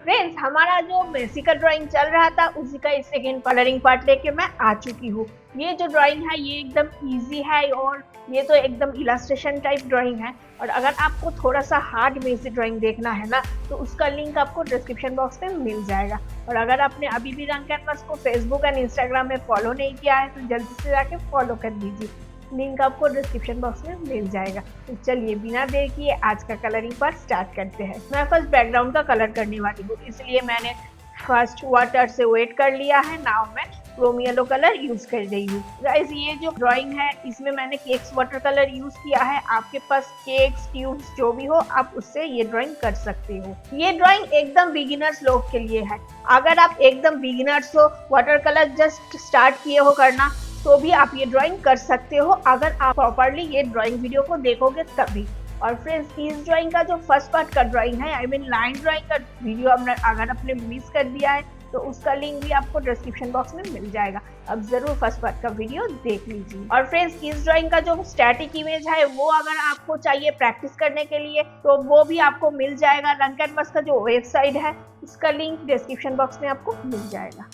Friends, हमारा जो Messi का ड्राइंग चल रहा था उसी का सेकेंड कलरिंग पार्ट लेके मैं आ चुकी हूँ। ये जो ड्राइंग है ये एकदम इजी है और ये तो एकदम इलास्ट्रेशन टाइप ड्राइंग है। और अगर आपको थोड़ा सा हार्ड मेसी ड्राइंग देखना है ना, तो उसका लिंक आपको डिस्क्रिप्शन बॉक्स में मिल जाएगा। और अगर आपने अभी भी रंग कैनवास को फेसबुक एंड इंस्टाग्राम में फॉलो नहीं किया है तो जल्दी से जाके फॉलो कर दीजिए, लिंक आपको डिस्क्रिप्शन बॉक्स में मिल जाएगा। तो चलिए बिना देर किए आज का कलरिंग पार्ट स्टार्ट करते हैं। मैं फर्स्ट बैकग्राउंड का कलर करने वाली हूँ, इसलिए मैंने फर्स्ट वाटर से वेट कर लिया है। नाउ मैं क्रोम येलो कलर यूज कर रही हूँ। गाइस, ये जो ड्राइंग है इसमें मैंने केक्स वाटर कलर यूज किया है। आपके पास केक्स ट्यूब्स जो भी हो आप उससे ये ड्राइंग कर सकते हो। ये ड्राइंग एकदम बिगिनर्स लोग के लिए है। अगर आप एकदम बिगिनर्स हो, वाटर कलर जस्ट स्टार्ट किए हो करना, तो भी आप ये ड्राइंग कर सकते हो अगर आप प्रॉपरली ये ड्राइंग वीडियो को देखोगे तभी। और फ्रेंड्स, इस ड्राइंग का जो फर्स्ट पार्ट का ड्राइंग है, आई मीन लाइन ड्राइंग का वीडियो अगर आपने मिस कर दिया है तो उसका लिंक भी आपको डिस्क्रिप्शन बॉक्स में मिल जाएगा। अब जरूर फर्स्ट पार्ट का वीडियो देख लीजिए। और फ्रेंड्स, इस ड्राइंग का जो स्टैटिक इमेज है वो अगर आपको चाहिए प्रैक्टिस करने के लिए तो वो भी आपको मिल जाएगा। रंग कैनवास का जो वेबसाइट है उसका लिंक डिस्क्रिप्शन बॉक्स में आपको मिल जाएगा।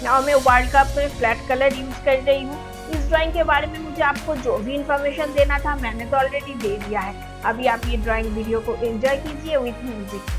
नाउ मैं वर्ल्ड कप में फ्लैट कलर यूज कर रही हूँ। इस ड्राइंग के बारे में मुझे आपको जो भी इंफॉर्मेशन देना था मैंने तो ऑलरेडी दे दिया है। अभी आप ये ड्राइंग वीडियो को एंजॉय कीजिए विथ म्यूजिक।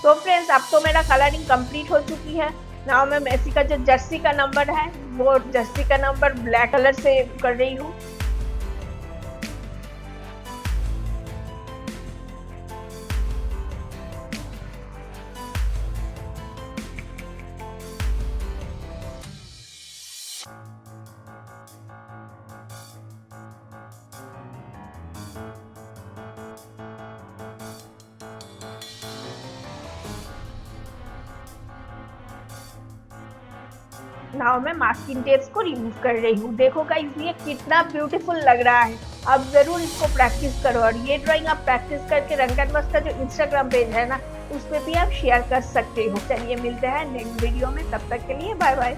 तो फ्रेंड्स अब तो मेरा कलरिंग कंप्लीट हो चुकी है। नाउ मैं मेसी का जो जर्सी का नंबर है वो जर्सी का नंबर ब्लैक कलर से कर रही हूँ। नाउ मैं मास्किंग टेप्स को रिमूव कर रही हूँ। देखो गाइस ये कितना ब्यूटीफुल लग रहा है। आप जरूर इसको प्रैक्टिस करो और ये ड्राइंग आप प्रैक्टिस करके रंग कैनवास का जो इंस्टाग्राम पेज है ना उस पे भी आप शेयर कर सकते हो। चलिए मिलते हैं नेक्स्ट वीडियो में, तब तक के लिए बाय बाय।